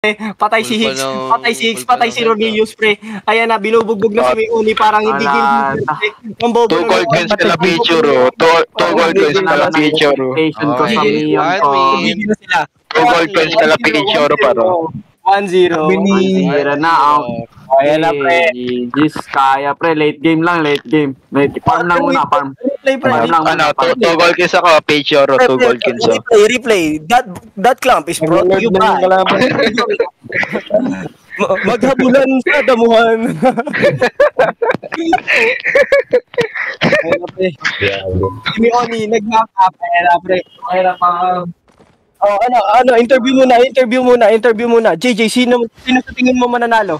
Patay si Hicks, patay si Rodelius, pre. Ayan na, binubugbog na si Mioni, parang hindi game. Two gold coins kala picture, Two gold coins kala picture. Two gold coins kala picture, paro. 1-0. 1-0 na. Ayan na, pre. Gis, kaya, pre. Late game lang, late game. Farm lang muna, farm. Two gold coins ako, picture, two gold coins. Replay. That clamp is brought to you by maghabulan sa damuhan. Ayan na, pre. Mioni, nag-map up. Ayan na, pre. Ayan na, oh, interview muna. JJ, sino sa tingin mo mananalo?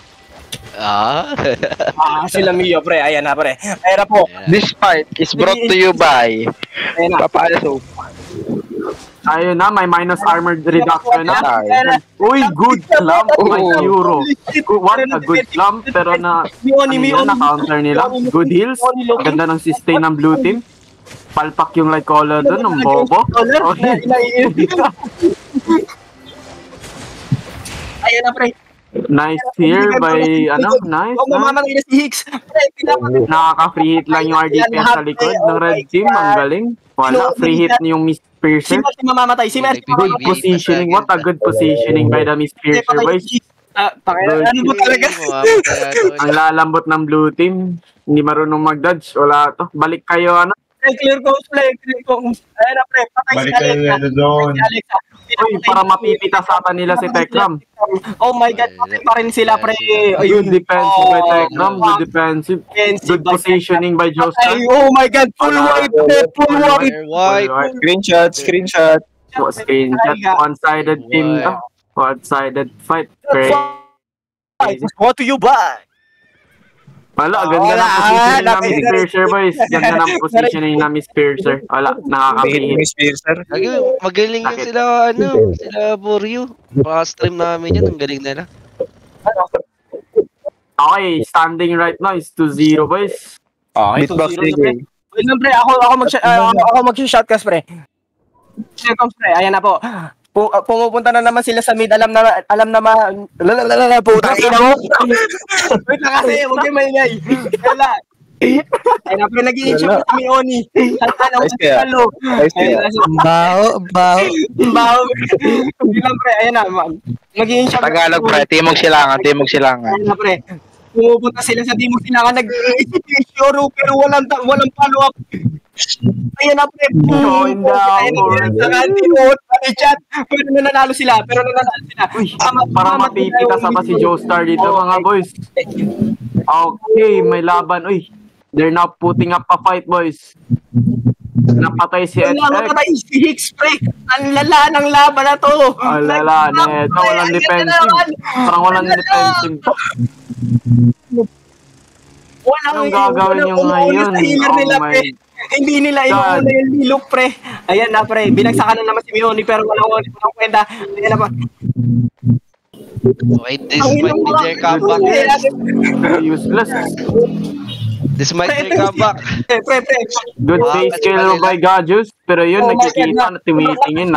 Sila Mio, pre. Ayan na, pre. Ayan na po. This fight is brought to you by Papaso. Ayun na, may minus armored reduction na. Uy, good clamp, my euro. What a good clamp, pero na counter nila. Good heals, ganda ng sustain ng blue team. Palpak yung light color doon, ng bobo. Ayan na, pre. Nice here by, nice. Mamamatay na si Hicks. Nakaka-free hit lang yung RDPS sa likod ng red team. Ang galing. Wala, free hit yung Miss Piercer. Si mamamatay. Good positioning. What a good positioning by the Miss Piercer, boys. Ano mo talaga? Ang lalambot ng blue team. Hindi marunong mag-dodge. Wala to. Balik kayo, Clear coast. Ayan na, pre. Balik kayo na doon. Uy, para mapipita sa ata nila si Tekram. Oh my God, pa rin sila, pre. Good defensive by Tekram. Good defensive. Good positioning by Joestar. Oh my God, full white. Screenshot. One-sided team to. One-sided fight. What do you buy? Wala, ganda ng positioning na Miss Piercer, boys. Ganda ng positioning na Miss Piercer. Wala, nakakapihit. Miss Piercer. Magaling yun sila, sila Boryu. Pa-stream namin yun, ang galing nila. Okay, standing right now is 2-0, boys. Okay, 2-0. Wait lang, pre. Ako mag-shotcast, pre. Ayan na po. Pumupunta na naman sila sa mid. Alam na putang ina mo. Wait lang kasi, huwag yung maingay. Wala. Ay na, pre, nag-i-inshop na si Mioni. Baho. Hindi lang, pre. Ayan na, nag-i-inshop. Tagalog, pre. Timog silangan. Ayan na, pre. Pumupunta sila sa Timog Silangan. Nag-i-issue, pero walang follow-up. Ayan na, pre. Pero nananalo sila. Para mapipita sa pa si Joestar dito, mga boys. Okay, may laban. Uy, they're now putting up a fight, boys. Napatay si HX. Napatay si Hicks, pre. Ang lala ng laban na to. Ang lala na ito. Walang defensive. Parang walang defensive. Anong gagawin nyo ngayon? Oh my Hindi nila inuuna yung nilok, pre. Ayan na, pre. Binagsakan na naman si Mioni, pero walang kwenta. Ayan na pa. Wait, this might be their comeback. Useless. This might be their comeback. Good base kill by Gajus. Pero yun, nakikita na tumitingin.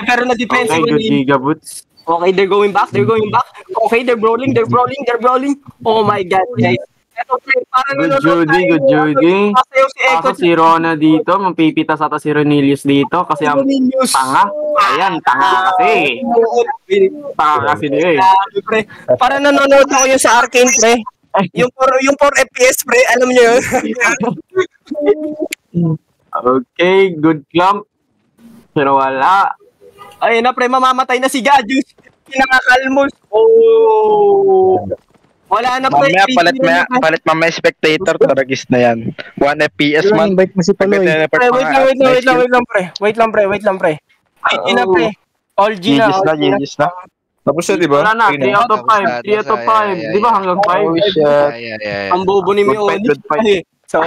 Pero na-defense. Okay, good gigaboots. Okay, they're going back. Okay, they're brawling. Oh my God, guys. Good Judy. Kaso si Rona dito, mapipita sa si Ronelius dito kasi ang tanga. Ayan, tanga kasi. Tanga kasi niya eh. Para nanonood ako yung sa Arcane, pre. Yung 4 FPS, pre. Alam niyo yun. Okay, good clamp. Pero wala. Ayun na, pre. Mamamatay na si Gajus. Pinakakalmos. Oh. Wala na, pre. Palit mamaya spectator, taragis na yan. 1 FPS man. Invite mo si Paloy. Wait lang, pre. Ay, na, pre. All G na. GG's na. Tapos na, di ba? Wala na, 3 out of 5. 3 out of 5. Di ba hanggang 5? Ang bobo ni Mioni. Good fight. So,